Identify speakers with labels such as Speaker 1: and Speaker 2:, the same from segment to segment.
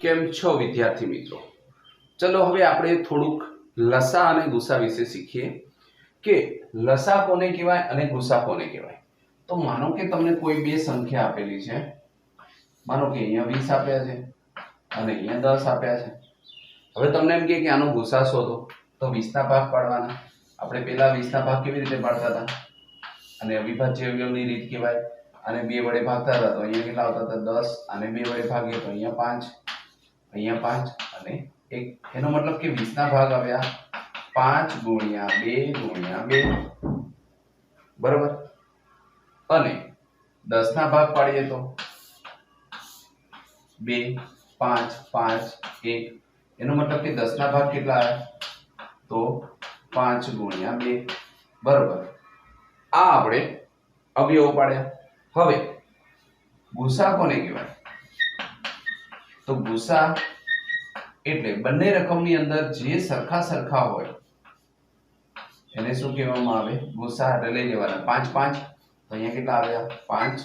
Speaker 1: કેમ છો વિદ્યાર્થી મિત્રો? ચલો હવે આપણે થોડુંક લસા અને ગુસા વિશે શીખીએ કે લસા કોને કહેવાય અને ગુસા કોને કહેવાય. તો માનો કે તમને કોઈ બે સંખ્યા આપેલી છે. માનો કે અહીંયા 20 આપ્યા છે અને અહીંયા 10 આપ્યા છે. હવે તમને એમ કે આનો ગુસા શોધો તો 20 ના ભાગ પાડવાના. આપણે પહેલા 20 ના ભાગ કેવી રીતે પાડતા હતા? અને અવિભાજ્ય અવયવની રીત કહેવાય. અને 2 વડે ભાગતા હતા તો અહીંયા કેટલા આવતા હતા? 10. અને 2 વડે ભાગીએ તો અહીંયા 5, અહીંયા 5 અને 1. એનો મતલબ કે 20 ના ભાગ આવ્યા 5 ગુણ્યા 2 ગુણ્યા 2, બરાબર. અને 10 ના ભાગ પાડીએ તો 2 5 5 1. એનો મતલબ કે 10 ના ભાગ કેટલા આવ્યા? તો 5 ગુણ્યા 2, બરાબર. આ આપણે અવયવો પાડ્યા. હવે ગુસા કોને કહેવાય? તો ગુસા એટલે બંને રકમની અંદર જે સરખા હોય એને શું કહેવામાં આવે? ગુસા. એટલે લઈ લેવાના 5 5 તો અહીંયા કેટલા આવ્યા? 5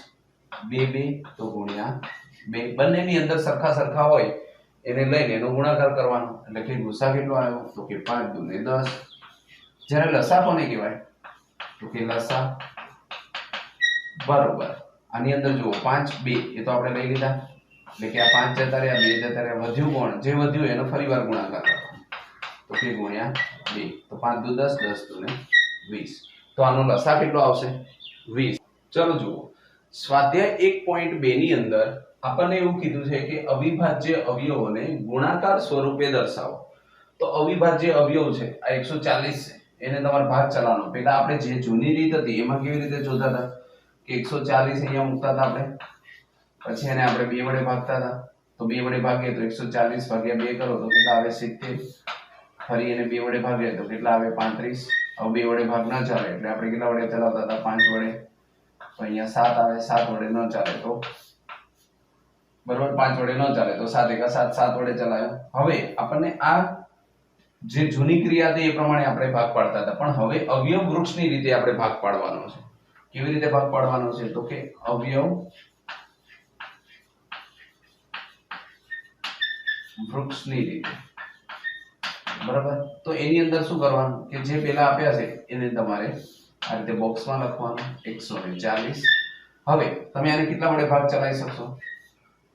Speaker 1: 2 2 તો ગુણ્યા 2. બંનેની અંદર સરખા હોય એને લઈને એનો ગુણાકાર કરવાનો. એટલે કે ગુસા કેટલો આવ્યો? તો કે 5 દુ ને 10. જ્યારે લસા કોને કહેવાય? તો કે લસા, બરોબર. આની અંદર જુઓ 5 2 એ તો આપણે લઈ લીધા. એટલે કે આ 5 જતા રહ્યા, 2 જતા રહ્યા, વધ્યું કોણ? જે વધ્યું એનો ફરીવાર ગુણાકાર કરવાનો. તો કે ગુણ્યા 2. તો 5 દુ 10 10 દુ ને 20. તો આનો લસા કેટલો આવશે? 20. ચલો જુઓ, સ્વાધ્યાય 1.2 ની અંદર આપણને એવું કીધું છે કે અવિભાજ્ય અવયવોને ગુણાકાર સ્વરૂપે દર્શાવો. તો અવિભાજ્ય અવયવ છે આ 140 છે, એને તમારે ભાગ ચલાવવાનો. પહેલા આપણે જે જૂની રીત હતી એમાં કેવી રીતે જોતા હતા કે 140 અહીંયા મૂકતા હતા આપણે, પછી એને આપણે 2 વડે ભાગતા હતા. તો 2 વડે ભાગીએ તો 140 ભાગ્યા 2 કરો તો કેટલા આવે? 70. ફરી એને 2 વડે ભાગીએ તો કેટલા આવે? 35. હવે 2 વડે ભાગ ન ચાલે એટલે આપણે કેટલા વડે ચલાવતા હતા? 5 વડે. તો અહીંયા 7 આવે. 7 વડે ન ચાલે તો બરોબર, 5 વડે ન ચાલે તો 7 એકા 7, 7 વડે ચલાવ્યો. હવે આપણને આ જે જૂની ક્રિયા હતી એ પ્રમાણે આપણે ભાગ પાડતા હતા, પણ હવે અવયવ વૃક્ષની રીતે આપણે ભાગ પાડવાનો છે. કેવી રીતે ભાગ પાડવાનો છે? તો કે અવયવ વૃક્ષની રીતે, બરાબર. તો એની અંદર શું કરવાનું કે જે પહેલા આપ્યા છે એને તમારે આ રીતે બોક્સમાં લખવાનું 140. હવે તમે આને કેટલા વડે ભાગ ચલાવી શકશો?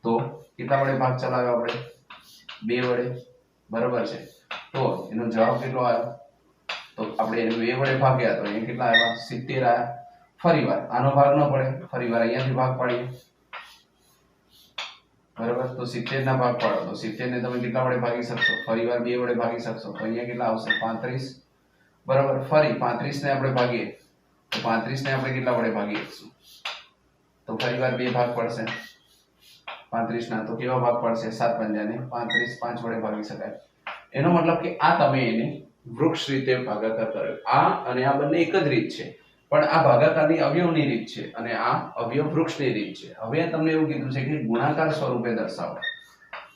Speaker 1: તો કેટલા વડે ભાગ ચલાવ્યો આપણે? 2 વડે, બરાબર છે. તો એનો જવાબ કેટલો આવ્યો? તો આપણે એને 2 વડે ભાગ્યા તો અહીંયા કેટલા આવ્યા? 70 આવ્યા. ફરીવાર આનો ભાગ ન પડે, ફરીવાર અહીંયાથી ભાગ પાડીએ, બરાબર. તો 70 ના ભાગ પાડો તો 70 ને તમે કેટલા વડે ભાગી શકશો? ફરીવાર 2 વડે ભાગી શકશો તો અહીંયા કેટલા આવશે? 35, બરાબર. ફરી 35 ને આપણે ભાગીએ તો 35 ને આપણે કેટલા વડે ભાગી શકશું? તો ફરીવાર 2 ભાગ પડશે 35 ના. તો કેવા ભાગ પડશે? 7 પંજા ને 35, 5 વડે ભાગી શકાય. એનો મતલબ કે આ તમે એને વૃક્ષ રીતે ભાગાકાર કર્યો. આ અને આ બંને એક જ રીત છે, પણ આ ભાગાકારની અવયવની રીત છે અને આ અવયવ વૃક્ષની રીત છે. હવે તમને એવું કીધું છે કે ગુણાકાર સ્વરૂપે દર્શાવો.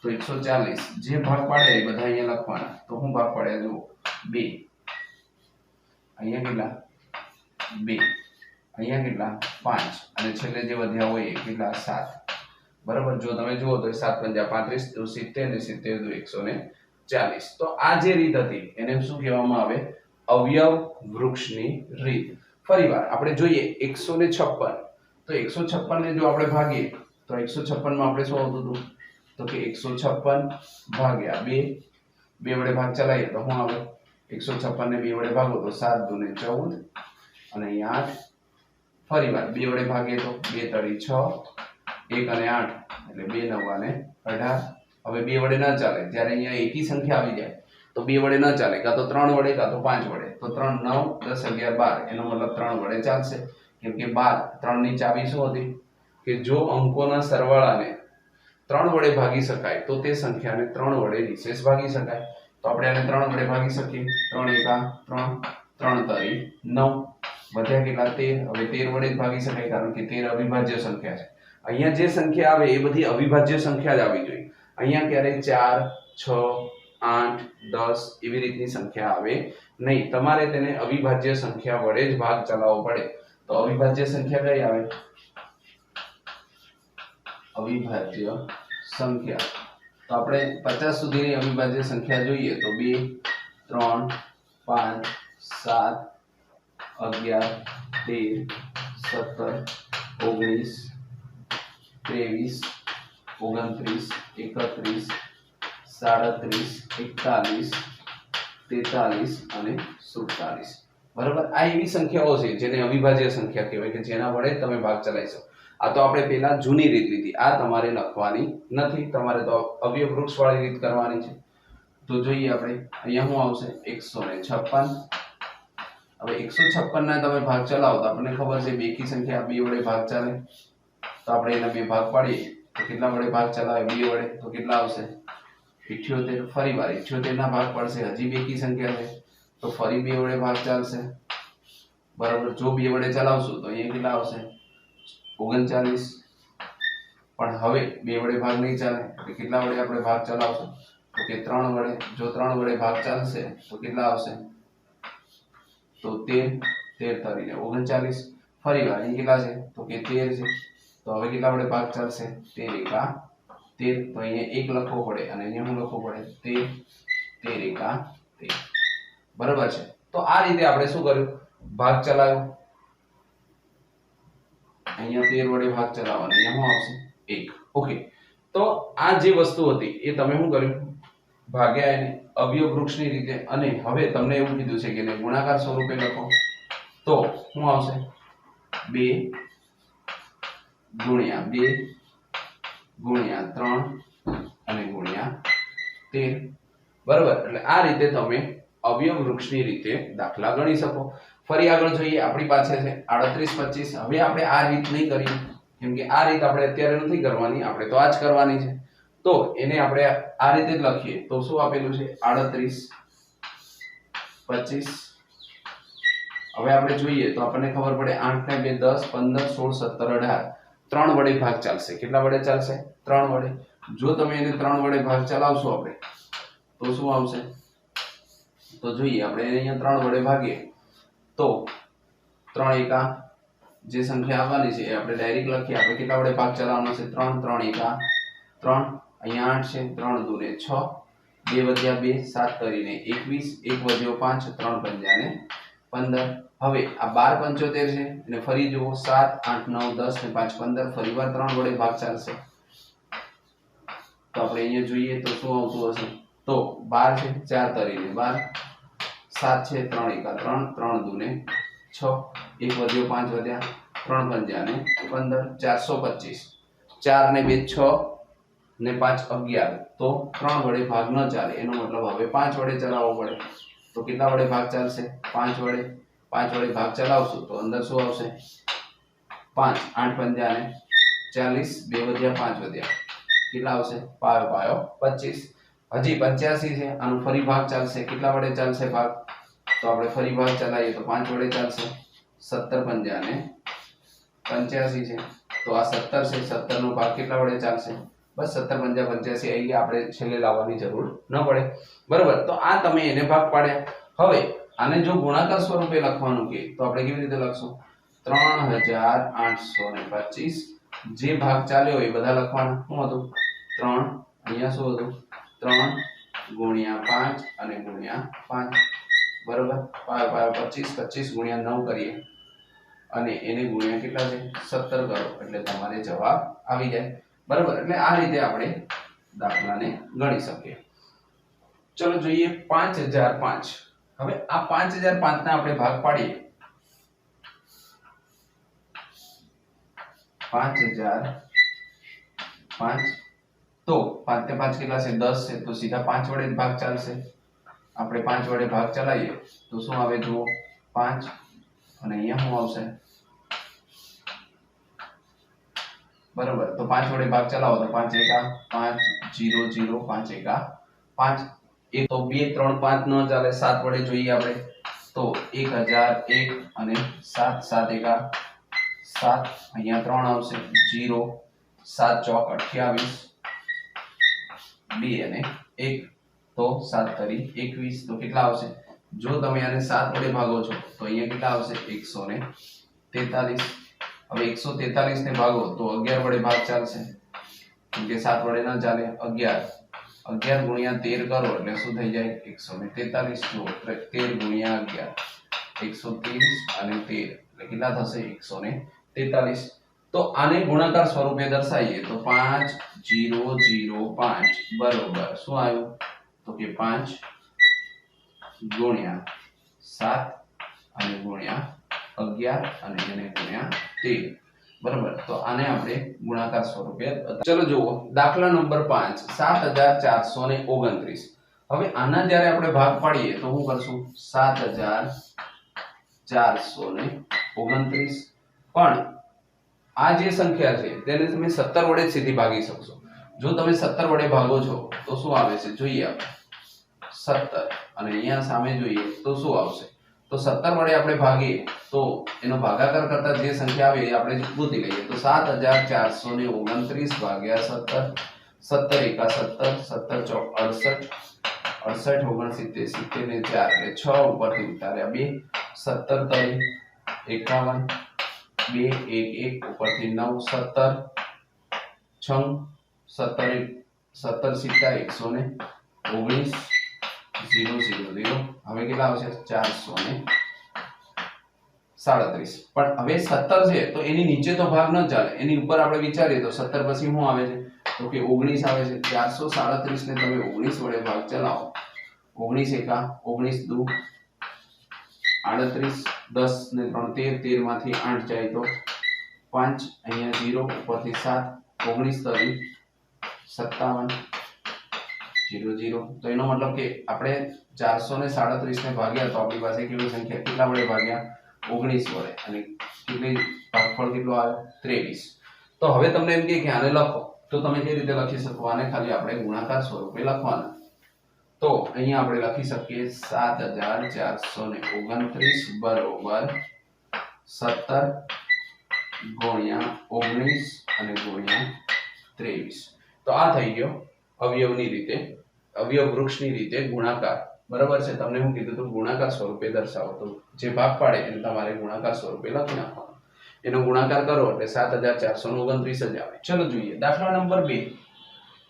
Speaker 1: તો 140 જે ભાગ પાડે એ બધા અહીંયા લખવાના. તો હું ભાગ પાડ્યા જુઓ 2, અહીંયા કેટલા? 2, અહીંયા કેટલા? 5 અને છેલ્લે જે વધ્યા હોય એ કેટલા? 7, બરાબર. જો તમે જુઓ તો 7 પંજા 35 તો 70 ને 70 તો 140. તો આ જે રીત હતી એને શું કહેવામાં આવે? અવયવ વૃક્ષની રીત. ફરીવાર આપણે જોઈએ 156. તો 156 ને જો આપણે ભાગીએ તો 156 માં આપણે શું આવતું હતું? તો કે 156 ભાગ્યા 2. 2 વડે ભાગ ચલાવીએ તો શું આવે? 156 ને 2 વડે ભાગો તો 7 દુ ને 14 અને અહીંયા 8. ફરીવાર 2 વડે ભાગીએ તો 2 તરી 6, 1 અને 8 એટલે 2 9 અને 18. હવે 2 વડે ન ચાલે, જ્યારે અહીંયા એકી સંખ્યા આવી જાય તો 2 વડે ન ચાલે, કાં તો 3 વડે કાં તો 5 વડે. તો 3 9 10 11 12 એનો મતલબ 3 વડે ચાલશે. કેમ કે 12 3 ની ચાવી શું હતી? કે જો અંકોના સરવાળાને 3 વડે ભાગી શકાય તો તે સંખ્યાને 3 વડે નિશેષ ભાગી શકાય. તો આપણે આને 3 વડે ભાગી શકીએ. 3 એકા 3, 3 તરી 9, વધ્યા કેટલા? 13. હવે 13 વડે જ ભાગી શકાય કારણ કે 13 અવિભાજ્ય સંખ્યા છે. અહીંયા જે સંખ્યા આવે એ બધી અવિભાજ્ય સંખ્યા જ આવી જોઈએ. અહીંયા ક્યારેય 4 6 8 10 એવી રીતની સંખ્યા આવે નહીં. તમારે તેને અવિભાજ્ય સંખ્યા વડે જ ભાગ ચલાવવો પડે. તો અવિભાજ્ય સંખ્યા કઈ આવે? અવિભાજ્ય સંખ્યા તો આપણે 50 સુધીની અવિભાજ્ય સંખ્યા જોઈએ તો 2 3 5 7 11 13 17 19 23 29 31 37 41 અને 47 બરાબર। આ એવી સંખ્યાઓ છે જેને અવિભાજ્ય સંખ્યા કહેવાય કે જેના વડે તમે ભાગ ચલાવી શકો। આ તો આપણે પહેલા જૂની રીત લીધી, આ તમારે લખવાની નથી, તમારે તો અવયવ વૃક્ષ વાળી રીત કરવાની છે। તો જોઈએ આપણે અહીંયા શું આવશે 156। હવે 156 ના તમે ભાગ ચલાવો તો આપણને ખબર છે બેકી સંખ્યા બે વડે ભાગ ચાલે, તો આપણે એના બે ભાગ પાડીએ તો કેટલા વડે ભાગ ચલાવે બે વડે તો કેટલા આવશે 78। ફરીવાર 78 ના ભાગ પડશે, હજી બેકી સંખ્યા છે તો ફરી બે વડે ભાગ ચાલશે બરાબર। જો બે વડે ચલાવશું તો અહીંયા કેટલા આવશે 39। પણ હવે બે વડે ભાગ નહીં ચાલે એટલે કેટલા વડે આપણે ભાગ ચલાવશું તો કે 3 વડે। જો 3 વડે ભાગ ચાલશે તો કેટલા આવશે તો 13 તરીને 39। ફરીવાર અહીં કેટલા છે તો કે 13 છે, તો હવે કેટલા વડે ભાગ ચાલશે 13 એકા 13, તો અહીંયા 1 લખવો પડે અને અહીંયા શું લખવું પડે 13 એકા 13 બરાબર છે। તો આ રીતે આપણે શું કર્યું ભાગ ચલાવ્યો, અહીંયા 13 વડે ભાગ ચલાવવાનો, અહીંયા શું આવશે 1। ઓકે, તો આ જે વસ્તુ હતી એ તમે શું કર્યું ભાગ્યા એને અવયવ વૃક્ષની રીતે, અને હવે તમને એવું કીધું છે કે એને ગુણાકાર સ્વરૂપે લખો તો શું આવશે 2 ગુણ્યા 2 ગુણ્યા 3 અને ગુણ્યા 13 બરાબર। એટલે આ રીતે તમે અવયવ વૃક્ષની રીતે દાખલા ગણી શકો। ફરી આગળ જોઈએ, આપણી પાસે છે 38 25। હવે આપણે આ રીત નહીં કરીએ કેમ કે આ રીત આપણે અત્યારે નથી કરવાની, આપણે તો આ જ કરવાની છે, તો એને આપણે આ રીતે જ લખીએ તો શું આપેલું છે 38 25। હવે આપણે જોઈએ તો આપણને ખબર પડે 8 ને 2 10 15 16 17 18 3 વડે ભાગ ચાલશે। કેટલા વડે ચાલશે 3 વડે। જો તમે એને 3 વડે ભાગ ચલાવશો આપણે તો શું આવશે તો જોઈએ આપણે અહીંયા 3 વડે ભાગીએ તો 3 એકા જે સંખ્યા આવવાની છે એ આપણે ડાયરેક્ટ લખીએ। આપણે કેટલા વડે ભાગ ચલાવવાનો છે 3 3 એકા 3, અહીંયા 8 છે 3 દુ ને 6, 2 વધ્યા 2 7 કરીને 21, 1 વધ્યો 5 3 પંજા ને 15। હવે આ 12 75 છે અને ફરી જુઓ 7 8 9 10 ને 5 15 ફરીવાર 3 વડે ભાગ ચાલશે તો આપણે અહીંયા જોઈએ તો શું આવતું હશે તો 12 છે 4 તરીને 12, 7 છે 3 એકા 3 3 દુ ને 6, 1 વધ્યો 5 વધ્યા 3 પંજા ને 15 425। 4 ને 2 6 ને 5 11, તો 3 વડે ભાગ ન ચાલે, એનો મતલબ હવે 5 વડે ચલાવવો પડે। તો કેટલા વડે ભાગ ચાલશે 5 વડે। 5 વડે ભાગ ચલાવશું તો અંદર શું આવશે 5 8 પંજા ને 40, 2 વધ્યા 5 વધ્યા કેટલા આવશે પાયો પાયો 25। હજી 85 છે, આનો ફરી ભાગ ચાલશે। કેટલા વડે ચાલશે ભાગ તો આપણે ફરી ભાગ ચલાવીએ તો 5 વડે ચાલશે। 17 પંજા ને 85 છે, તો આ 17 છે, 17 નો ભાગ કેટલા વડે ચાલશે બસ 17 પંજા 85, અહીંયા આપણે છેલ્લે લાવવાની જરૂર ન પડે બરાબર। તો આ તમે એને ભાગ પાડ્યા। હવે આને જો ગુણાકાર સ્વરૂપે લખવાનું કે તો આપણે કેવી રીતે લખશું 3825। જે ભાગ ચાલ્યો એ બધા લખવાના। શું હતું 3, અહીંયા શું હતું 3 ગુણ્યા 5 અને ગુણ્યા 5 બરાબર। પાયો પાયો 25, 25 ગુણ્યા 9 કરીએ અને એને ગુણ્યા કેટલા છે 17 કરો એટલે તમારે જવાબ આવી જાય બરાબર। એટલે આ રીતે આપણે દાખલાને ગણી શકીએ। ચલો જોઈએ 5005। હવે આ 5005 ના આપણે ભાગ પાડીએ 5005 તો 5 ને 5 કેટલા છે 10 છે, તો સીધા 5 વડે જ ભાગ ચાલશે। આપણે 5 વડે ભાગ ચલાવીએ તો શું આવે જુઓ 5 અને અહીંયા શું આવશે બરાબર। તો 5 વડે ભાગ ચલાવો તો 5 એકા 5 0 0 5 એકા 5, એ તો 2 3 5 ન ચાલે, 7 વડે જોઈએ આપણે તો 1001 અને 7 7 એકા 7, અહીંયા 3 આવશે 0 7 ચોક 28, 2 અને 1 તો 7 તરી 21, તો કેટલા આવશે જો તમે આને 7 વડે ભાગો છો તો અહીંયા કેટલા આવશે 143। હવે 143 ને ભાગો તો 11 વડે ભાગ ચાલશે કેમ કે 7 વડે ન ચાલે 11, 11 ગુણ્યા 13 કરો એટલે શું થઈ જાય 143 જુઓ 13 ગુણ્યા 11 130 અને 13 એટલે કેટલા થશે 143 તો આને ગુણાકાર સ્વરૂપે દર્શાવીએ તો 5005 બરોબર શું આવ્યું તો કે 5 ગુણ્યા 7 અને ગુણ્યા 11 અને એને ગુણ્યા 13 બરાબર તો આને આપણે ગુણાકાર સ્વરૂપે ચલો જુઓ દાખલા નંબર 5 7429 હવે આના જ્યારે આપણે ભાગ પાડીએ તો શું કરશું 7429 પણ આ જે સંખ્યા છે તેને તમે 17 વડે સીધી ભાગી શકશો જો તમે 17 વડે ભાગો છો તો શું આવે છે જોઈએ આપણે 17 અને અહીંયા સામે જોઈએ તો શું આવશે તો 17 વડે આપણે ભાગીએ તો એનો ભાગાકાર કરતા જે સંખ્યા આવે એ આપણે ગોતી લઈએ તો 7429 ભાગ્યા 17 17 એકા 17 17 ચોક 68 68 69 70 ને 4 એટલે 6 ઉપરથી ઉતાર્યા 2 17 તરી 51 2 1 1 ઉપરથી 9 17 6 17 17 સિક્કા 119 0 0 0 હવે કેટલા આવશે 437 પણ હવે 17 છે તો એની નીચે તો ભાગ ન ચાલે એની ઉપર આપણે વિચારીએ તો 17 પછી શું આવે છે તો કે 19 આવે છે 437 ને તમે 19 વડે ભાગ ચલાવો 19 એકા 19 દુ 38 10 ને 3 13 માંથી 8 જાય તો 5 અહીંયા 0 ઉપરથી 7 19 તરી 57 0 0 તો એનો મતલબ કે આપણે 437 ને ભાગ્યા તો આપણી પાસે કેવી સંખ્યા કેટલા વડે ભાગ્યા 19 વડે અને કેટલી ભાગફળ કેટલો આવ્યો 23 તો હવે તમને એમ કે આને લખો તો તમે કઈ રીતે લખી શકો આને ખાલી આપણે ગુણાકાર સ્વરૂપે લખવાના તો અહીંયા આપણે લખી શકીએ 7429 બરોબર 17 ગુણ્યા 19 અને ગુણ્યા 23 તો આ થઈ ગયો અવયવની રીતે અવયવ વૃક્ષની રીતે ગુણાકાર બરાબર છે તમને હું કીધું તો ગુણાકાર સ્વરૂપે દર્શાવો તો જે ભાગ પાડે એને તમારે ગુણાકાર સ્વરૂપે લખી નાખવાનો એનો ગુણાકાર કરો એટલે 7429 જ આવે ચલો જોઈએ દાખલા નંબર 2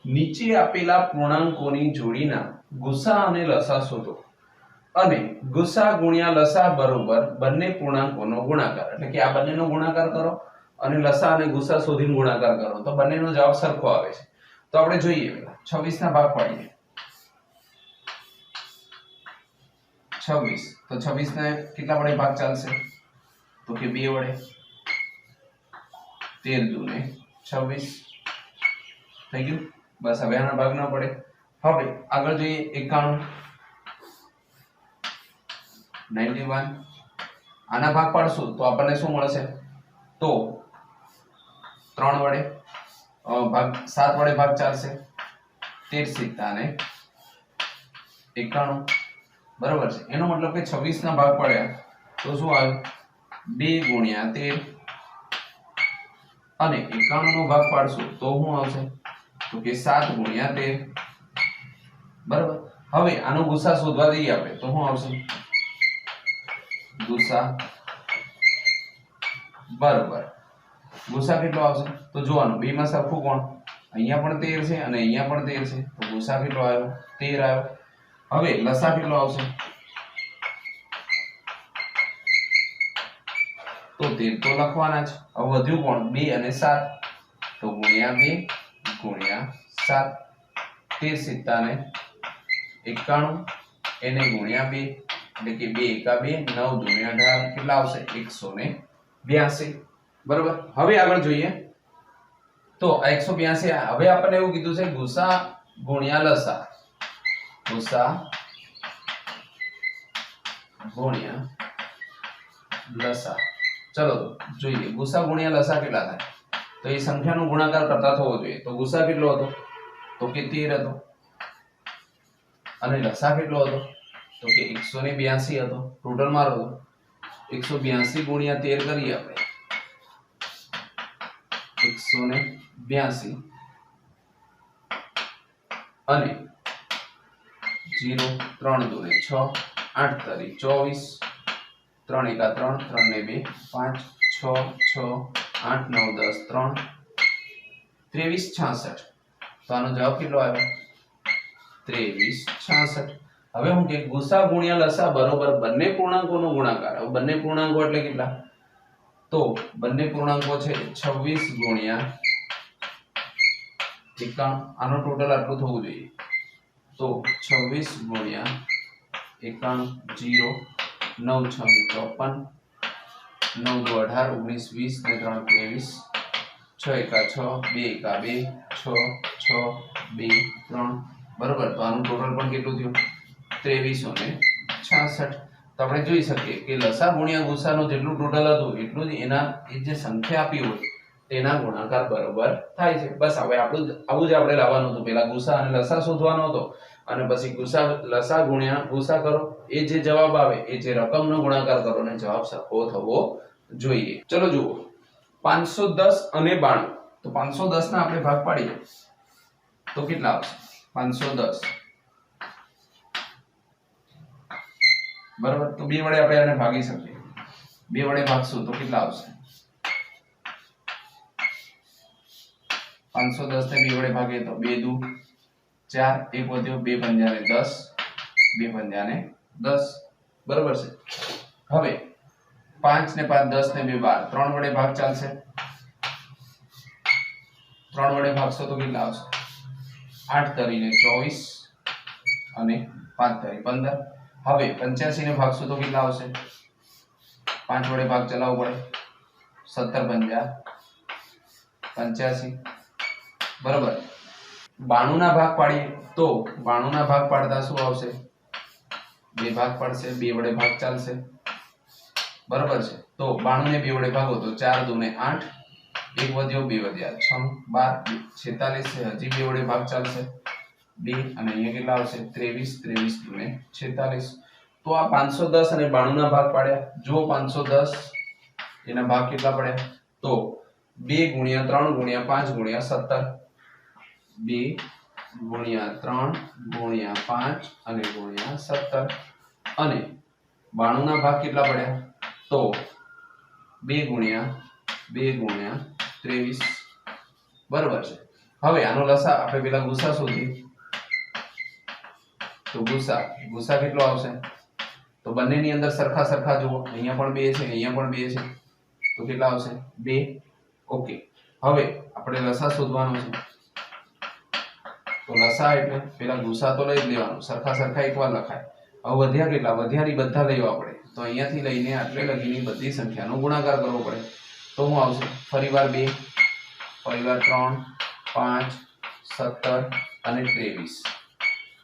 Speaker 1: નીચે આપેલા પૂર્ણાંકોની જોડીના ગુસા અને લસા શોધો અને ગુસા ગુણ્યા લસા બરોબર બંને પૂર્ણાંકોનો ગુણાકાર એટલે કે આ બંનેનો ગુણાકાર કરો અને લસા અને ગુસા શોધીને ગુણાકાર કરો તો બંનેનો જવાબ સરખો આવે છે તો આપણે જોઈએ 26 ના ભાગ પાડીએ 26 તો 26 ને કેટલા વડે ભાગ ચાલશે તો કે 2 વડે 13 દુ ને 26 થઈ ગયું બસ હવે આના ભાગ ન પડે હવે આગળ જોઈએ 91 આના ભાગ પાડશું તો આપણને શું મળશે તો 3 વડે ભાગ 7 વડે ભાગ ચાલશે 13 સિક્કા ને 91 બરાબર છે એનો મતલબ કે 26 ના ભાગ પડ્યા તો શું આવ્યું 2 ગુણ્યા 13 અને 91 નો ભાગ પાડશું તો શું આવશે તો કે 7 ગુણ્યા 13 બરાબર હવે આનો ગુસા શોધવા જઈએ આપણે તો શું આવશે ગુસા બરાબર ગુસા કેટલો આવશે તો જોવાનું બે માં સરખું કોણ અહીંયા પણ 13 છે અને અહીંયા પણ 13 છે તો ગુસા કેટલો આવ્યો 13 આવ્યો હવે લસા કેટલો આવશે તો 13 તો લખવાના જ હવે વધ્યું કોણ 2 અને 7 તો ગુણ્યા 2 ગુણ્યા 7 13 સિત્તા ને 91 એને ગુણ્યા 2 એટલે કે 2 એકા 2 9 ગુણ્યા 18 કેટલા આવશે 182 બરાબર હવે આગળ જોઈએ તો આ 182 હવે આપણને એવું કીધું છે ગુસા ગુણ્યા લસા ગુસા ગુણ્યા લસા ચલો જોઈએ ગુસા ગુણ્યા લસા કેટલા થાય તો એ સંખ્યાનો ગુણાકાર કરતા થવો જોઈએ તો ગુસા કેટલો હતો તો કે 13 હતો અને લસા કેટલો હતો તો કે 182 હતો ટોટલ મારો હતો 182 ગુણ્યા 13 કરીએ આપણે 182 અને 0 3 દુ ને 6 8 તરી 24 3 એકા 3 3 ને 2 5 6 6 8 9 10 3 23 66 તો આનો જવાબ કેટલો આવ્યો 23 66. હવે હું કે ગુસા ગુણ્યા લસા બરોબર બંને પૂર્ણાંકોનો ગુણાકાર. હવે બંને પૂર્ણાંકો એટલે કેટલા? તો બંને પૂર્ણાંકો છે 26 ગુણ્યા 91. આનો ટોટલ આટલું થવું જોઈએ. તો 26 ગુણ્યા 91 0 9 6 54 9 દુ 18 19 20 ને 3 23 6 એકા 6 2 એકા 2 6 6 2 3 બરોબર. તો આનું ટોટલ પણ કેટલું થયું? 2366. તો આપણે જોઈ શકીએ કે લસા ગુણ્યા ગુસાનો જેટલું ટોટલ હતું એટલું જ એના એ જે સંખ્યા આપી હોય તેના ગુણાકાર બરોબર થાય છે. બસ હવે આવું જ આપણે લાવવાનું હતું. પહેલા ગુસા અને લસા શોધવાનો હતો અને પછી ગુસા લસા ગુણ્યા ગુસા કરો, એ જે જવાબ આવે એ જે રકમનો ગુણાકાર કરો અને જવાબ સરખો થવો જોઈએ. ચલો જુઓ 510 અને 92. તો 510 ના આપણે ભાગ પાડીએ તો કેટલા આવશે? 510 બરાબર. તો 2 વડે આપણે આને ભાગી શકીએ. 2 વડે ભાગશું તો કેટલા આવશે? 510 ને 2 વડે ભાગીએ તો 2 દુ 4 1 વધ્યો 2 પંજાને 10 2 પંજાને 10 બરાબર છે. હવે 5 ને 5 10 ને 2 12. 3 વડે ભાગ ચાલશે. 3 વડે ભાગશો તો કેટલા આવશે? 8 તરીને 24 અને 5 તરી 15. હવે 85 ને ભાગશો તો કેટલા આવશે? 5 વડે ભાગ ચલાવવો પડે. 17 પંજા 85 બરાબર. 92 ના ભાગ પાડીએ તો 92 ના ભાગ પાડતા શું આવશે? 2 ભાગ પડશે. 2 વડે ભાગ ચાલશે બરાબર છે. તો 92 ને 2 વડે ભાગો તો 4 દુ ને 8 1 વધ્યો 2 વધ્યા 6 12 46 છે. હજી 2 વડે ભાગ ચાલશે 2 અને અહીંયા કેટલા આવશે? 23 23 દુ ને 46. તો આ 510 અને 92 ના ભાગ પાડ્યા. જો 510 એના ભાગ કેટલા પડ્યા? તો 2 ગુણ્યા 3 ગુણ્યા 5 ગુણ્યા 17. 2 ગુણ્યા 3 ગુણ્યા 5 અને ગુણ્યા 17. અને 92 ના ભાગ કેટલા પડ્યા? તો 2 ગુણ્યા 23 બરોબર છે. હવે આનો લસા આપણે પેલા ગુસા શોધીએ. તો ગુસા કેટલો આવશે? તો બંનેની અંદર સરખા સરખા જુઓ. અહીંયા પણ 2 છે, અહીંયા પણ 2 છે. તો કેટલા આવશે? 2. ઓકે. હવે આપણે લસા શોધવાનો છે. તો લસા એટલે પેલા ગુસા તો લઈ જ લેવાનું. સરખા સરખા એકવાર લખાય. હવે વધ્યા કેટલા? વધ્યાની બધા લેવા પડે. તો અહીંયાથી લઈને આટલે લગીની બધી સંખ્યાનો ગુણાકાર કરવો પડે. તો શું આવશે? ફરીવાર 2, ફરીવાર 3, 5, 17 અને 23.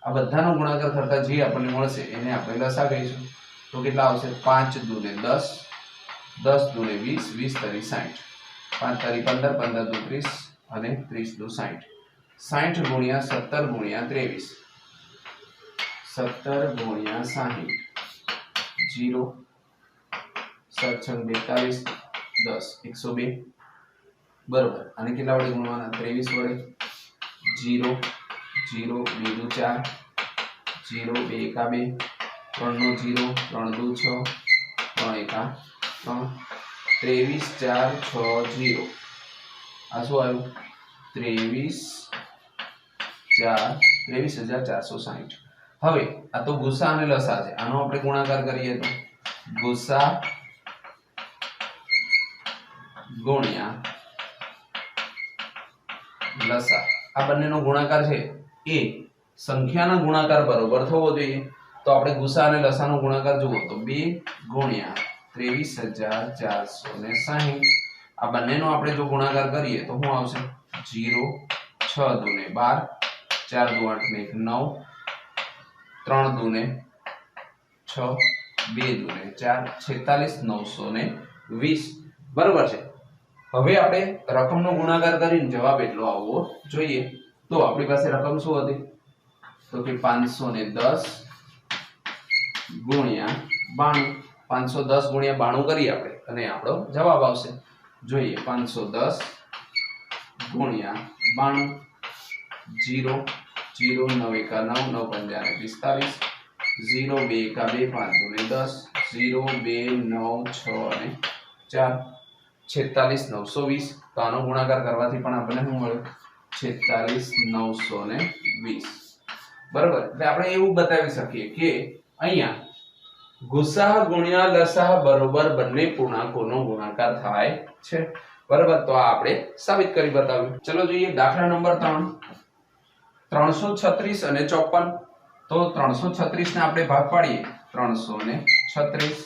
Speaker 1: આ બધાનો ગુણાકાર કરતા જે આપણને મળશે એને આપણે લસા કહીશું. તો કેટલા આવશે? 5 દુ ને 10 10 દુ ને 20 20 તરી 60 5 તરી 15 15 દુ 30 અને 30 દુ 60. 60 ગુણ્યા 17 ગુણ્યા 23 17 ગુણ્યા 60 0 7 6 42 10 102 બરોબર. અને કેટલા વડે ગુણવાના? 23 વડે. 0 0 2 દુ 4 0 2 એકા 2 3 નો 0 3 દુ 6 3 એકા 3 23 4 6 0. આ શું આવ્યું? 23,460. હવે આ તો ગુસા અને લસા છે. આનો આપણે ગુણાકાર કરીએ તો ગુસા ગુણ્યા લસા. આ બંનેનો ગુણાકાર છે એ સંખ્યાના ગુણાકાર બરોબર થવો જોઈએ. તો આપણે ગુસા અને લસાનો ગુણાકાર જુઓ તો 2 ગુણ્યા 23,460. આ બંનેનો આપણે જો ગુણાકાર કરીએ તો શું આવશે? 0 6 દુ ને 12 4 દુ 8 ને 9 3 દુ ને 6 2 દુ ને 4 46,920 બરોબર છે. હવે આપણે રકમનો ગુણાકાર કરીને જવાબ એટલો આવવો જોઈએ. તો આપણી પાસે રકમ શું હતી? તો કે 510 ગુણ્યા 92. 510 ગુણ્યા 92 કરીએ આપણે અને આપણો જવાબ આવશે. જોઈએ 510 ગુણ્યા 92 0 0 9 એકા 9 9 પંજા ને 45 0 2 એકા 2 5 દુ ને 10 0 2 9 6 અને 4 46,920. તો આનો ગુણાકાર કરવાથી પણ આપણને શું મળ્યું? 46,920 બરાબર. એટલે આપણે એવું બતાવી શકીએ કે અહીંયા ગુસાઅ ગુણ્યા લસાઅ બરોબર બંને પૂર્ણાંકોનો ગુણાકાર થાય છે. બરાબર. તો આ આપણે સાબિત કરી બતાવ્યું. ચલો જોઈએ દાખલા નંબર 3. 336 અને 54. તો 336 ને આપણે ભાગ પાડીએ 336.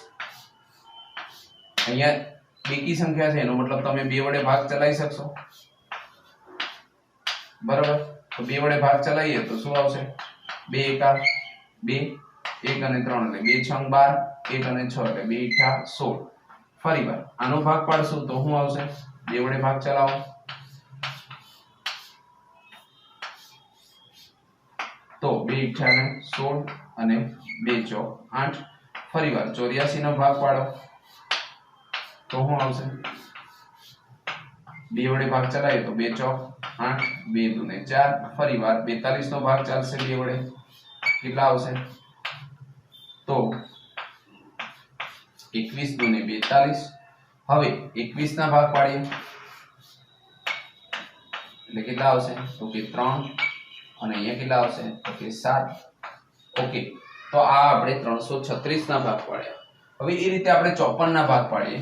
Speaker 1: અહીંયા બેકી સંખ્યા છે એનો મતલબ તમે 2 વડે ભાગ ચલાવી શકશો. બરાબર. તો 2 વડે ભાગ ચલાવીએ તો શું આવશે? 2 એકા 2, 1 અને 3 એટલે 2 છંગ 12, 1 અને 6 એટલે 2 એકા 16. ફરીવાર આનો ભાગ પાડશું તો શું આવશે? 2 વડે ભાગ ચલાવો તો 2 એકા 16 અને 2 ચોક 8. ફરીવાર 84 નો ભાગ પાડો તો શું આવશે? 2 વડે ભાગ ચલાવીએ તો 2 ચોક 8, 2 દૂને 4. ફરીવાર 42 નો ભાગ ચાલશે 2 વડે, કેટલા આવશે? તો 21 દૂને 42. હવે 21 ના ભાગ પાડીએ એટલે કેટલા આવશે? તો કે 3 અને અહીંયા કેટલા આવશે? તો કે 7. ઓકે. તો આ આપણે 336 ના ભાગ પાડ્યા. હવે એ રીતે આપણે 54 ના ભાગ પાડીએ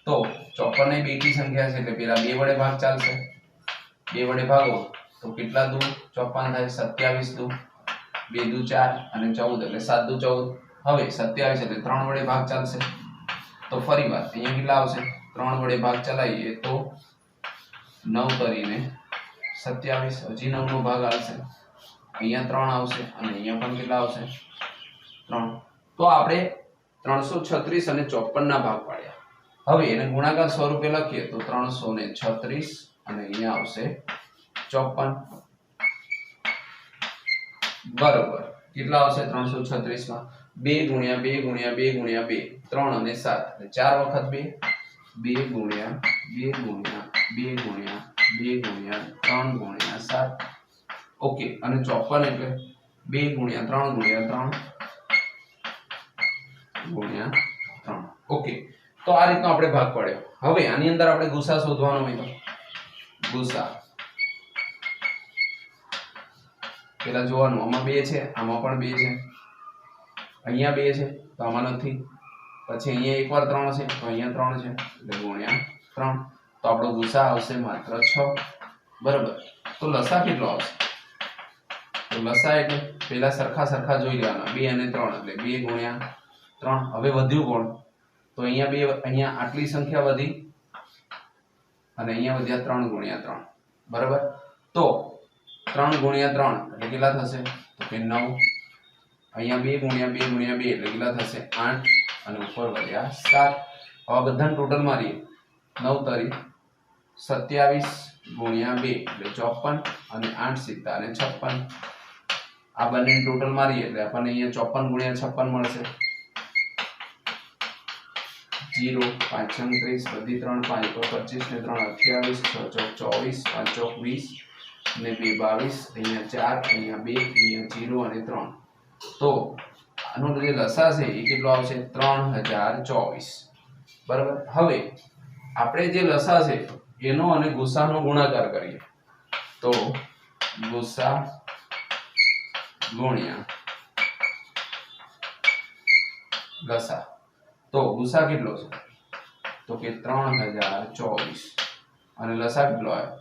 Speaker 1: તો 54 એ બેકી સંખ્યા છે એટલે પેલા 2 વડે ભાગ ચાલશે. 2 વડે ભાગો તો કેટલા દુ 54 થાય? 27 દુ 2 દુ 4 અને 14 એટલે 7 દુ 14. હવે 27 એટલે 3 વડે ભાગ ચાલશે તો ફરીવાર અહીંયા કેટલા આવશે? 3 વડે ભાગ ચલાવીએ તો 9 તરીને 27. હજી 9 નો ભાગ આવશે, અહીંયા 3 આવશે અને અહીંયા પણ કેટલા આવશે? 3. તો આપણે 336 અને 54 ના ભાગ પાડ્યા. હવે એને ગુણાકાર સ્વરૂપે લખીએ તો 336 અને અહીંયા આવશે 54. બરોબર. કેટલા આવશે 336 માં? 2 ગુણ્યા 2 ગુણ્યા 2 ગુણ્યા 2 3 અને 7 એટલે 4 વખત 2. 2 ગુણ્યા 2 ગુણ્યા 2 ગુણ્યા 2 ગુણ્યા 3 ગુણ્યા 7. ઓકે. અને 54 એટલે 2 ગુણ્યા 3 ગુણ્યા 3 ગુણ્યા 3. ઓકે. તો આ રીતનો આપણે ભાગ પાડ્યો. હવે આની અંદર આપણે ગુસા શોધવાનો હોય તો ગુસા પેલા જોવાનું, આમાં 2 છે, આમાં પણ 2 છે, અહીંયા 2 છે તો આમાં નથી, પછી અહીંયા એકવાર 3 છે તો અહીંયા 3 છે એટલે ગુણ્યા 3. તો આપણો ગુસા આવશે માત્ર 6. બરાબર. તો લસા કેટલો આવશે? તો લસા એટલે પેલા સરખા જોઈ લેવાના 2 અને 3 એટલે 2 ગુણ્યા 3. હવે વધ્યું કોણ? તો અહીંયા 2, અહીંયા આટલી સંખ્યા વધી અને અહીંયા વધ્યા 3 ગુણ્યા 3. બરાબર. તો 3 ગુણ્યા 3 એટલે કેટલા થશે? તો કે 9. અહીંયા 2 ગુણ્યા 2 ગુણ્યા 2 એટલે કેટલા થશે? 8 અને ઉપર વધ્યા 7. હવે બધાને ટોટલ મારીએ 9 તરી 27 ગુણ્યા 2 એટલે 54 અને 8 સિત્તા અને 56. આ બંને ટોટલ મારીએ એટલે આપણને અહીંયા 54 ગુણ્યા 56 મળશે. 0 5 36 બધી 3 5 25 ને 3 28 6 ચોક 24 5 ચોક 20 ને 2 22 અહીંયા 4 અહીંયા 2 અહીંયા 0 અને 3. તો આનો જે લસા છે એ કેટલો આવશે? 3024. બરાબર. હવે આપણે જે લસા છે એનો અને ગુસાનો ગુણાકાર કરીએ તો ગુસા ગુણ્યા લસા. તો ગુસા કેટલો છે? તો કે 3024 અને લસા કેટલો આવ્યો?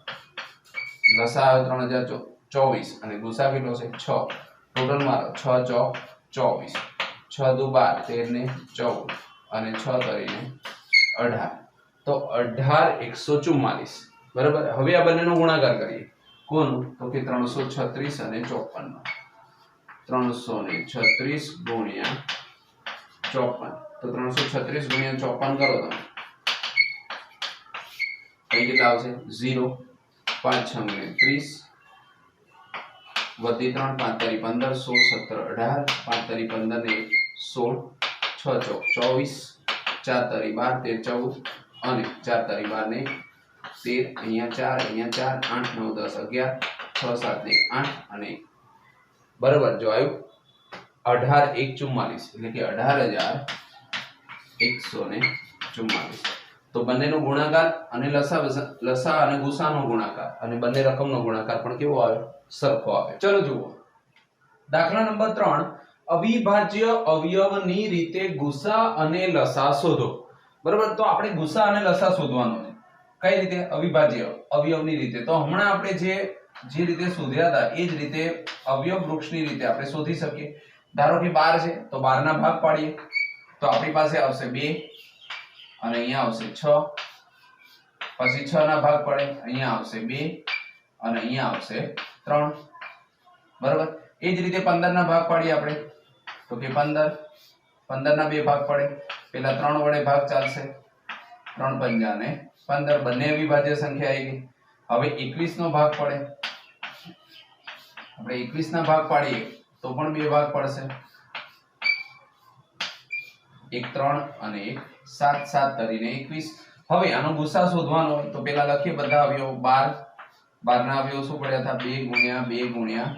Speaker 1: લસા આવ્યો 3024 અને ગુસા કેટલો છે? 6. ટોટલ મારો 6 ચોક 24, 6 દુ 12, 13 ને 14 અને 6 તરીને 18. તો 18144. બરાબર. હવે આ બંનેનો ગુણાકાર કરીએ. કોનું? તો કે 336 અને 54 નો. 336 ગુણ્યા 54. તો 336 ગુણ્યા 54 કરો તમે. કઈ કેટલા આવશે? 0 5 6 ને 30 વધી 3 5 તરી 15 16 17 18 5 તરી 15 ને 16 6 ચોક 24 4 તરી 12 13 14 અને 4 તરી 12 ને 13 અહીંયા 4 અહીંયા 4 8 9 10 11 6 7 ને 8 અને 1. બરાબર. જો આવ્યું 18144 એટલે કે 18144. તો બંનેનો ગુણાકાર અને લસા અને ગુસાનો ગુણાકાર અને બંને રકમનો ગુણાકાર પણ કેવો આવે? સરખો આવે. ચલો જુઓ દાખલા નંબર 3, અવિભાજ્ય અવયવની રીતે ગુસા અને લસા શોધો. બરાબર, તો આપણે ગુસા અને લસા શોધવાનો છે. કઈ રીતે? અવિભાજ્ય અવયવની રીતે. તો હમણાં આપણે જે રીતે શોધ્યા હતા એ જ રીતે અવયવ વૃક્ષની રીતે આપણે શોધી શકીએ. ધારો કે 12 છે તો 12 ના ભાગ પાડીએ તો આપણી પાસે આવશે 2 અને અહીંયા આવશે 6. પછી 6 ના ભાગ પડે, અહીંયા આવશે 2 અને અહીંયા આવશે 3. બરાબર, એ જ રીતે 15 ના ભાગ પાડીએ આપણે તો કે 15 ના 2 ભાગ પડે, પેલા 3 વડે ભાગ ચાલશે, 3 પંજા ને 15, બંને અવિભાજ્ય સંખ્યા આવી ગઈ. હવે 21 નો ભાગ પડે, આપણે 21 ના ભાગ પાડીએ તો પણ 2 ભાગ પડશે, એક 3 અને એક 7, 7 કરીને 21. હવે આનો ગુસા શોધવાનો હોય તો પેલા લખીએ બધા અવયવ. 12 ના અવયવ શું પડ્યા હતા? 2 ગુણ્યા 2 ગુણ્યા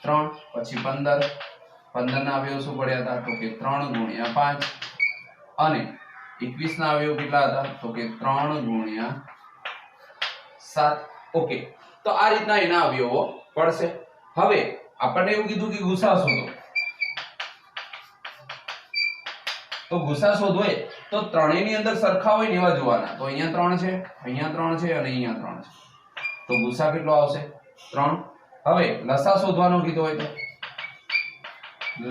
Speaker 1: 3. પછી 15 ના અવયવ શું પડ્યા હતા? તો કે 3 ગુણ્યા 5. અને 21 ના અવયવ કેટલા હતા? તો કે 3 ગુણ્યા 7. ઓકે, તો આ રીતના એના અવયવો પડશે. હવે આપણને એવું કીધું કે ગુસા શોધો. તો ગુસા શોધવો હોય તો ત્રણેયની અંદર સરખા હોય ને એવા જોવાના. તો અહીંયા 3 છે, અહીંયા 3 છે અને અહીંયા 3 છે. તો ગુસા કેટલો આવશે? 3. હવે લસા શોધવાનો કીધો હોય તો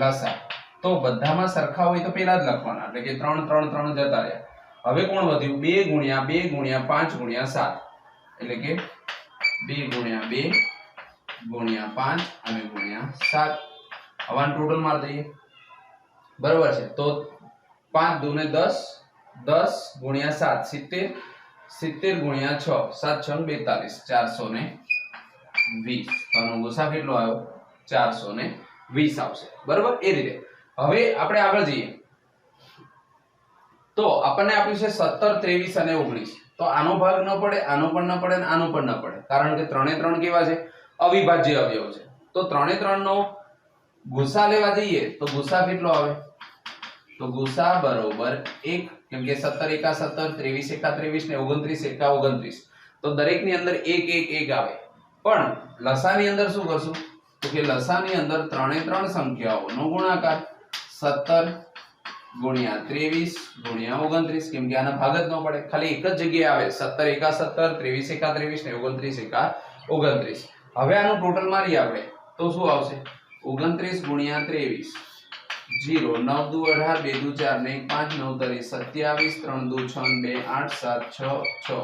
Speaker 1: લસા તો બધામાં સરખા હોય તો પેલા જ લખવાના, એટલે કે 3 3 3 જતા રહ્યા. હવે કોણ વધ્યું? 2 ગુણ્યા 2 ગુણ્યા 5 ગુણ્યા 7, એટલે કે 2 ગુણ્યા 2 ગુણ્યા 5 અને ગુણ્યા 7. હવે ટોટલ માર દઈએ. બરાબર છે, તો 5 દુ ને 10, 10 ગુણ્યા 7 70, 70 ગુણ્યા 6 7 6 42, 420. તો આનો ગુસા કેટલો આવ્યો? 420 આવશે. બરાબર, એ રીતે હવે આપણે આગળ જઈએ તો આપણને આપ્યું છે 17 23 અને 19. તો આનો ભાગ ન પડે, આનો પણ ન પડે અને આનો પણ ન પડે, કારણ કે ત્રણે ત્રણ કેવા છે? અવિભાજ્ય અવયવ છે. તો ત્રણે ત્રણ નો ગુસા લેવા જઈએ તો ગુસા કેટલો આવે? તો ગુસા બરોબર 1, કેમ કે 17 એકા 17, 23 એકા 23 ને 29 એકા 29. તો દરેકની અંદર 1 1 1 આવે. પણ લસાની અંદર શું કરશું? તો કે લસાની અંદર ત્રણે ત્રણ સંખ્યાઓનો ગુણાકાર 17 ગુણ્યા 23 ગુણ્યા 29, કેમ કે આના ભાગ જ ન પડે, ખાલી એક જ જગ્યાએ આવે 17 એકા 17, 23 એકા 23 ને 29 એકા 29. હવે આનું ટોટલ મારીએ આપણે તો શું આવશે? 29 ગુણ્યા 23 0 9 દુ 18 2 દુ 4 ને 1 5 9 તરી 27 3 દુ 6 2 8 7 6 6.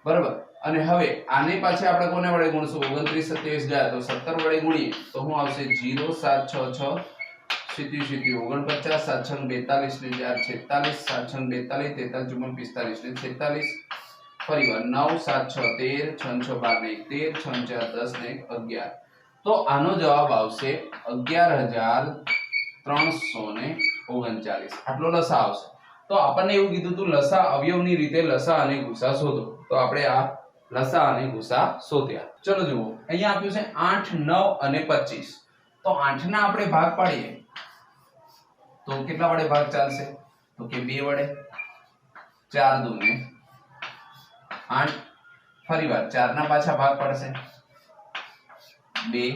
Speaker 1: બરાબર, અને હવે આને પાછે આપણે કોને વડે ગુણશું? 29 27 ગયા તો 17 વડે ગુણીએ તો શું આવશે? 0 7 6 6 સીધી સીધી 49 7 6 42 ને 4 46 7 6 42 43 45 ને 46. ફરીવાર 9 7 6 13 6 6 12 ને 1 13 6 4 10 ને 11. તો આનો જવાબ આવશે 11339. આટલો લસા આવશે. તો આપણને એવું કીધું હતું લસા અવયવની રીતે લસા અને ગુસા શોધો. તો આપણે આ લસા અને ગુસા શોધ્યા. ચલો જુઓ, અહીંયા આપ્યું છે 8 9 અને 25. તો 8 ના આપણે ભાગ પાડીએ તો કેટલા વડે ભાગ ચાલશે? તો કે 2 વડે. 4 દુ ને 8. ફરીવાર 4 ના પાછા ભાગ પડશે 2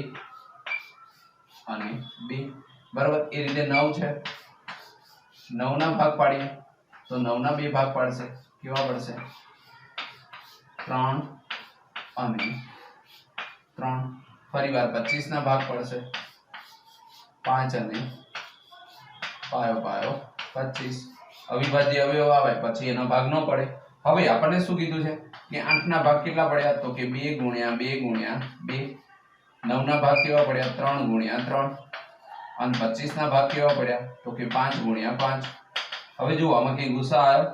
Speaker 1: અને 2. બરાબર, એ રીતે 9 છે, 9 ના ભાગ પાડીએ તો 9 ના 2 ભાગ પડશે. કેવા પડશે? 3 અને 3. ફરીવાર 25 ના ભાગ પડશે 5 અને પાયો પાયો 25. અવિભાજ્ય અવયવ આવે પછી એનો ભાગ ન પડે. હવે આપણને શું કીધું છે કે 8 ના ભાગ કેટલા પડ્યા? તો કે 2 ગુણ્યા 2 ગુણ્યા 2. 9 ના ભાગ કેવા પડ્યા? 3 ગુણ્યા 3. અને 25 ના ભાગ કેવા પડ્યા? તો કે 5 ગુણ્યા 5. હવે જુઓ આમાં કઈ ગુસા આવ્યો?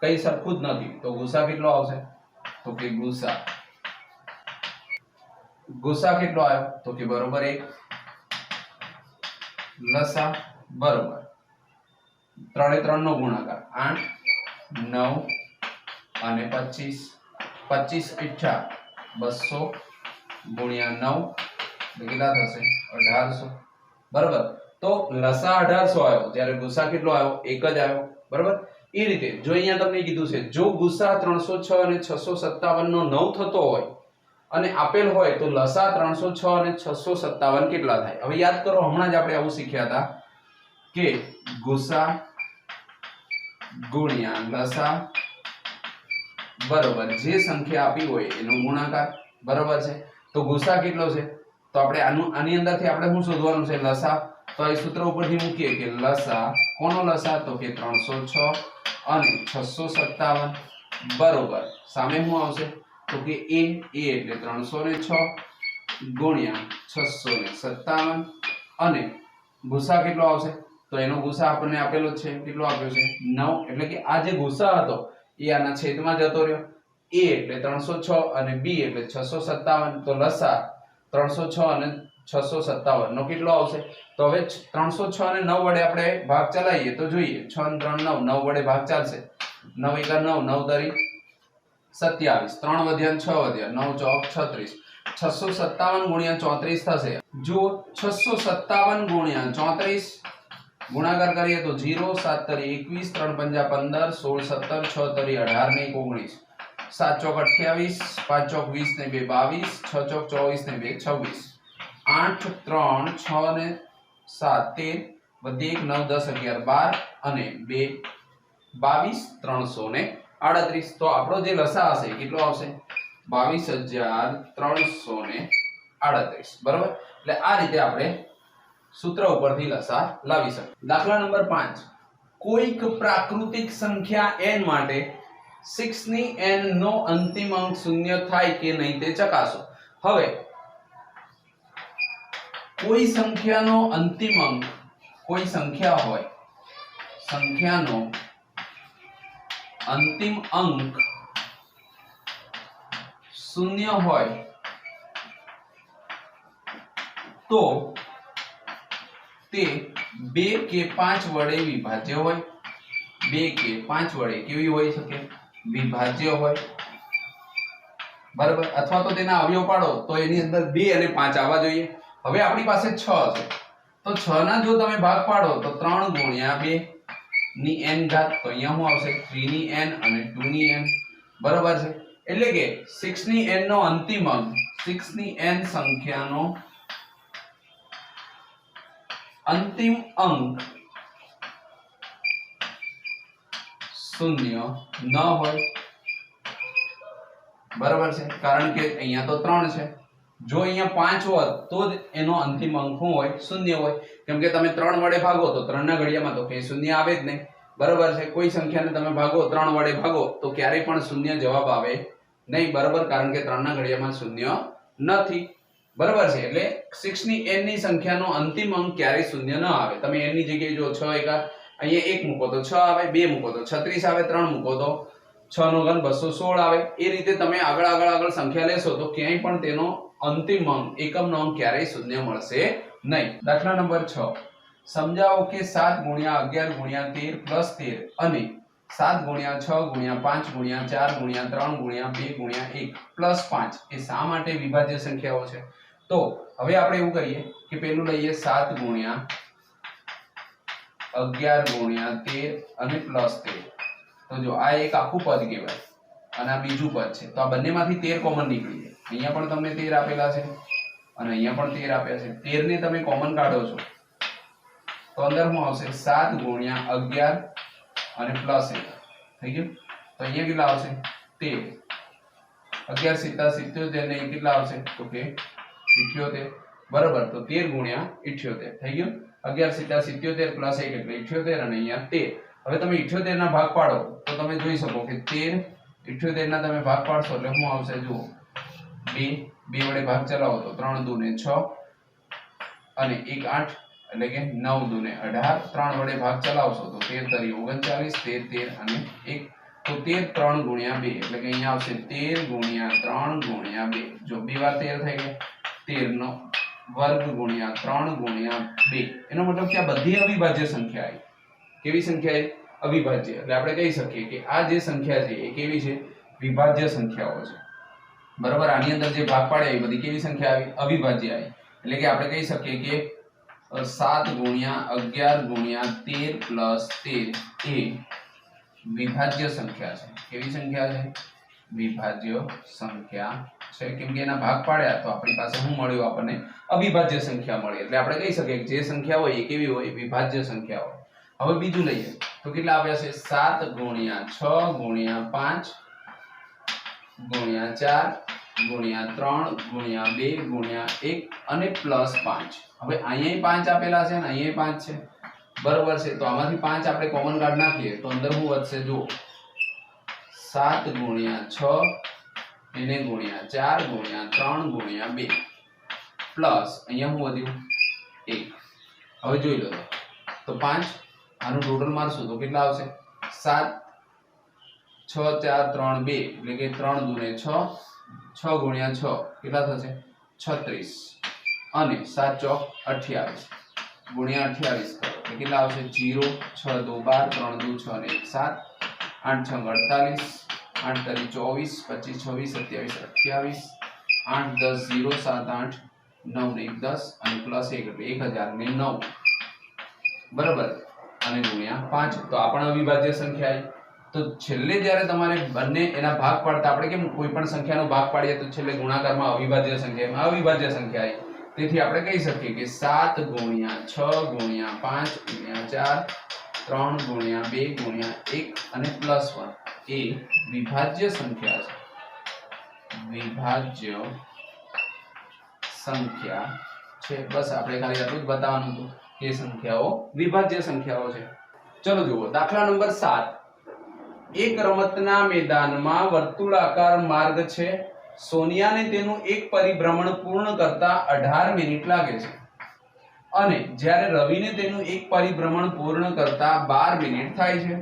Speaker 1: કઈ સરખું જ નથી. તો ગુસા કેટલો આવશે? તો કે ગુસા કેટલો આવ્યો? તો કે બરોબર 1. લસા બરોબર ત્રણે ત્રણ નો ગુણાકાર 8 9 અને 25. 25 8 200 ગુણ્યા 9 કેટલા થશે? 1800. બરાબર, તો લસા 1800 આવ્યો, જ્યારે ગુસા કેટલો આવ્યો? 1 જ આવ્યો. બરાબર, એ રીતે જો અહીંયા તમને કીધું છે જો ગુસા 306 અને 657 નો 9 થતો હોય અને આપેલ હોય તો લસા 306 અને 657 કેટલા થાય? હવે યાદ કરો હમણાં જ આપણે આવું શીખ્યા હતા કે ગુસા ગુણ્યા લસા બરોબર જે સંખ્યા આપી હોય એનો ગુણાકાર બરોબર છે. તો ગુસા કેટલો છે? તો આપણે આની અંદરથી આપણે શું શોધવાનું છે? લસા. તો આ સૂત્ર ઉપરથી મૂકીએ કે લસા કોનો લસા? તો કે 306 અને 657 બરોબર સામે શું આવશે? તો કે a એટલે 306 ગુણ્યા 657 અને ગુસા કેટલો આવશે? તો એનો ગુસા આપણને આપેલો છે, કેટલો આપ્યો છે? 9. એટલે કે આ જે ગુસા હતો એ આના છેદમાં જતો રહ્યો. a એટલે 306 અને b એટલે 657. તો લસા 306 અને 657 નો કેટલો આવશે? તો હવે 306 અને 9 વડે આપણે ભાગ ચલાવીએ તો જોઈએ 6 અને 3 9 9 વડે ભાગ ચાલશે. 9 1 9 9 તરી 27 3 વધ્યા 6 વધ્યા 9 ચોક 36 657 ગુણ્યા 34 થશે. જો 657 ગુણ્યા 34 ગુણાકાર કરીએ તો 0 7 તરી 21 3 પંજા 15 16 17 6 તરી 18 ને 19 7 ચોક 28 5 ચોક 20 ને 2 22 6 ચોક 24 ને 2 26 8 3 6 ને 7 13 વધી 1 9 10 11 12 અને 2 22 338. તો આપણો જે લસા હશે કેટલો આવશે? 22338 બરાબર. એટલે આ રીતે આપણે સૂત્ર ઉપરથી લસા લાવી શકીએ. દાખલા નંબર 5 કોઈક પ્રાકૃતિક સંખ્યા n માટે 6 ની n નો અંતિમ અંક શૂન્ય થાય કે નહીં તે ચકાસો. હવે કોઈ સંખ્યાનો અંતિમ અંક, કોઈ સંખ્યા હોય, સંખ્યાનો અંતિમ અંક શૂન્ય હોય તો તે 2 કે 5 વડે વિભાજ્ય હોય. 2 કે 5 વડે કેવી હોઈ શકે? વિભાજ્ય હોય બરાબર. અથવા તો તેના અવયવ પાડો તો એની અંદર 2 અને 5 આવવા જોઈએ. હવે આપણી પાસે 6 છે તો 6 ના જો તમે ભાગ પાડો તો 3 ગુણ્યા 2 ની n ઘાત. તો અહીંયા શું આવશે? 3 ની n અને 2 ની n બરાબર છે. એટલે કે 6 ની n નો અંતિમ અંક, 6 ની n સંખ્યાનો અંતિમ અંક શૂન્ય ન હોય બરાબર છે. કારણ કે અહીંયા તો 3 છે. જો અહીંયા 5 હોત તો જ એનો અંતિમ અંક શું હોય? શૂન્ય હોય. કેમ કે તમે 3 વડે ભાગો તો 3 ના ઘડિયામાં તો કઈ શૂન્ય આવે જ નહીં બરાબર છે. કોઈ સંખ્યાને તમે ભાગો 3 વડે ભાગો તો ક્યારેય પણ શૂન્ય જવાબ આવે નહીં બરાબર. કારણ કે 3 ના ઘડિયામાં શૂન્ય નથી બરાબર છે. એટલે 6 ની n ની સંખ્યાનો અંતિમ અંક ક્યારેય શૂન્ય ન આવે. તમે n ની જગ્યાએ જો 6 એકા અહીંયા 1 મૂકો તો 6 આવે, 2 મૂકો તો 36 આવે, 3 મૂકો તો 6 નો ઘન 216 આવે. એ રીતે તમે આગળ સંખ્યા લેશો તો ક્યાંય પણ તેનો અંતિમ અંક, એકમનો અંક ક્યારેય શૂન્ય મળશે નહીં. દાખલા નંબર 6 સમજાવો કે 7 ગુણ્યા 11 ગુણ્યા 13 પ્લસ 13 અને 7 ગુણ્યા 6 ગુણ્યા 5 ગુણ્યા 4 ગુણ્યા 3 ગુણ્યા 2 ગુણ્યા 1 પ્લસ 5 એ શા માટે વિભાજ્ય સંખ્યાઓ છે? તો હવે આપણે એવું કરીએ કે પેલું લઈએ 7 ગુણ્યા 11 ગુણ્યા 13 અને પ્લસ 13. તો જો આ એક આખું પદ કહેવાય અને આ બીજું પદ છે. તો આ બંનેમાંથી 13 કોમન નીકળી જાય. અહીંયા પણ તમને 13 આપેલા છે અને અહીંયા પણ 13 આપ્યા છે. 13 ને તમે કોમન કાઢો છો તો અંદર શું આવશે? 7 ગુણ્યા 11 અને પ્લસ 1 થઈ ગયું. તો અહીંયા કેટલા આવશે? 13. 11 7 77 ને કેટલા આવશે? તો કે 78 બરાબર. તો 13 ગુણ્યા 78 થઈ ગયું. 11 7 77 પ્લસ 1 એટલે 78 અને અહીંયા 13. હવે તમે 78 ના ભાગ પાડો તો તમે જોઈ શકો કે 13 78 ના તમે ભાગ પાડશો એટલે શું આવશે? જુઓ 2 વડે ભાગ ચલાવો તો 3 દુ ને 6 અને 1 8 એટલે કે 9 દુ ને 18. 3 વડે ભાગ ચલાવશો તો 13 તરી 39 13 13 અને 1 તો 13 3 ગુણ્યા 2 એટલે કે અહીંયા આવશે 13 ગુણ્યા 3 ગુણ્યા 2. જો 2 વાર 13 થઈ ગયો. 13 નો વર્ગ ગુણ્યા 3 ગુણ્યા 2. એનો મતલબ કે આ બધી અવિભાજ્ય સંખ્યા આવી. કેવી સંખ્યા છે? અવિભાજ્ય. એટલે આપણે કહી શકીએ કે આ જે સંખ્યા છે એ કેવી છે? વિભાજ્ય સંખ્યાઓ છે બરાબર. આની અંદર જે ભાગ પાડે એ બધી કેવી સંખ્યા આવી? અવિભાજ્ય આવી. એટલે કે આપણે કહી શકીએ કે 7 ગુણ્યા 11 ગુણ્યા 13 પ્લસ 13 એ વિભાજ્ય સંખ્યા છે. કેવી સંખ્યા છે? વિભાજ્ય સંખ્યા છે. કેમ કે એના ભાગ પાડ્યા તો આપણી પાસે શું મળ્યું? આપણને અવિભાજ્ય સંખ્યા મળી. એટલે આપણે કહી શકીએ કે જે સંખ્યા હોય એ કેવી હોય? વિભાજ્ય સંખ્યા હોય. હવે બીજું લઈએ તો કેટલા આપ્યા છે? 7 ગુણ્યા 6 ગુણ્યા 5 ગુણ્યા 4 ગુણ્યા 3 ગુણ્યા 2 ગુણ્યા 1 અને પ્લસ 5. હવે અહીંયા 5 આપેલા છે ને અહીંયા 5 છે, બરોબર છે. તો આમાંથી 5 આપણે કોમન કાઢ નાખીએ તો અંદર શું વધશે? જુઓ, 7 ગુણ્યા 6 એને ગુણ્યા 4 ગુણ્યા 3 ગુણ્યા 2 પ્લસ અહીંયા શું વધ્યું? 1. હવે જોઈ લો તો 5 આનું ટોટલ મારશું તો કેટલા આવશે? 7 6 4 3 2 એટલે કે 3 દુને 6 6 ગુણ્યા 6 કેટલા થશે? 36 અને 7 ચોક 28 ગુણ્યા 28 કરો એટલે કેટલા આવશે? 0 6 2 12 3 2 6 અને 1 7 8 6 48 8 3 24 25 26 27 28 8 10 0 7 8 9 ને 1 10 અને પ્લસ 1 એટલે 1009 બરાબર અને ગુણ્યા 5. તો આ પણ અવિભાજ્ય સંખ્યા છે. તો છેલ્લે જ્યારે તમારે બંને એના ભાગ પાડતા આપણે કેમ કોઈ પણ સંખ્યાનો ભાગ પાડીએ તો છેલ્લે ગુણાકારમાં અવિભાજ્ય સંખ્યા અવિભાજ્ય સંખ્યા છે. તેથી આપણે કહી શકીએ કે 7 ગુણ્યા 6 ગુણ્યા 5 ગુણ્યા 4 3 ગુણ્યા 2 ગુણ્યા 1 અને પ્લસ 1 એ વિભાજ્ય સંખ્યા છે. વિભાજ્ય સંખ્યા છે. બસ આપણે ખાલી આટલું જ બતાવવાનું હતું કે સંખ્યાઓ વિભાજ્ય સંખ્યાઓ છે. ચલો જુઓ દાખલા નંબર 7. એક રમતના મેદાનમાં વર્તુળાકાર માર્ગ છે. સોનિયાને તેનું એક પરિભ્રમણ પૂર્ણ કરતા 18 મિનિટ લાગે છે અને જ્યારે રવિને તેનું એક પરિભ્રમણ પૂર્ણ કરતા 12 મિનિટ થાય છે.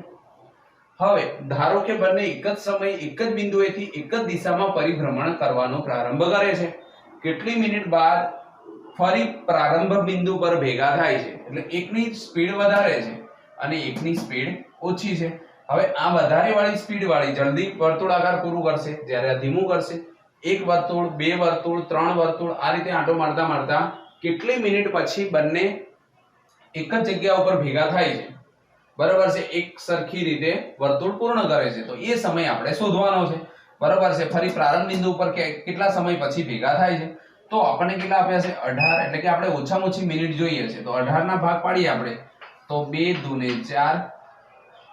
Speaker 1: હવે ધારો કે બંને એક જ સમયે એક જ બિંદુએથી એક જ દિશામાં પરિભ્રમણ કરવાનો પ્રારંભ કરે છે. કેટલી મિનિટ બાદ ફરી પ્રારંભ બિંદુ પર ભેગા થાય છે? એટલે એકની સ્પીડ વધારે છે અને એકની સ્પીડ ઓછી છે. હવે આ વધારે વાળી સ્પીડ વાળી જલ્દી વર્તુળાકાર પૂરું કરશે, જ્યારે આ ધીમું કરશે. એક વર્તુળ, બે વર્તુળ, ત્રણ વર્તુળ આ રીતે આંટો મારતા મારતા કેટલી મિનિટ પછી બંને એક જ જગ્યા ઉપર ભેગા થાય છે? બરાબર છે. એક સરખી રીતે વર્તુળ પૂર્ણ કરે છે. તો એ સમય આપણે શોધવાનો છે. બરાબર છે. ફરી પ્રારંભ બિંદુ ઉપર કેટલા સમય પછી ભેગા થાય છે? તો આપણને કેટલા આપ્યા છે? 18. એટલે કે આપણે ઓછામાં ઓછી મિનિટ જોઈએ છે. તો 18 ના ભાગ પાડીએ આપણે તો 2 દુને 4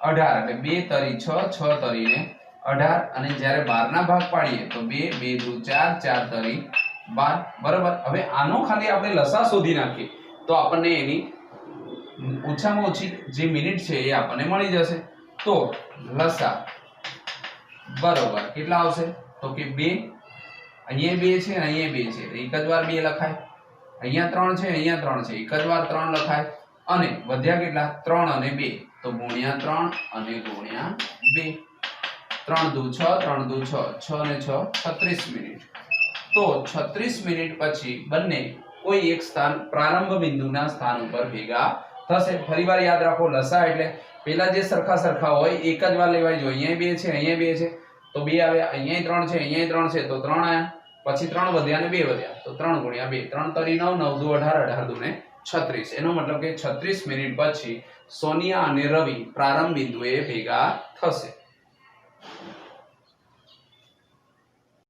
Speaker 1: 18 એટલે 2 તરી 6 6 તરીને 18 અને જ્યારે 12 ના ભાગ પાડીએ તો 2 2 દુ 4 4 તરી 12. બરાબર. હવે આનો ખાલી આપણે લસા શોધી નાખીએ તો આપણને એની ઓછામાં ઓછી જે મિનિટ છે એ આપણને મળી જશે. તો લસા બરોબર કેટલા આવશે? તો કે 2 અહીંયા 2 છે અહીંયા 2 છે એક જ વાર 2 લખાય. અહીંયા 3 છે અહીંયા 3 છે એક જ વાર 3 લખાય. અને વધ્યા કેટલા? 3 અને 2 તો ગુણ્યા 3 અને ગુણ્યા 2. 3 દુ 6 3 દુ 6 6 અને 6 36 મિનિટ. તો 36 મિનિટ પછી બંને કોઈ એક સ્થાન પ્રારંભ બિંદુના સ્થાન ઉપર ભેગા થશે. ફરીવાર યાદ રાખો લસા એટલે પેલા જે સરખા હોય એક જ વાર લેવાય. જો અહીંયા 2 છે અહીંયા 2 છે તો 2 આવ્યા, અહીંયા 3 છે અહીંયા 3 છે તો 3 આવ્યા, પછી 3 વધ્યા અને 2 વધ્યા તો 3 ગુણ્યા 2 3 તરી 9 9 દુ 18 18 દુ ને 36. એનો મતલબ કે 36 મિનિટ પછી સોનિયા અને રવિ પ્રારંભ બિંદુએ ભેગા થશે.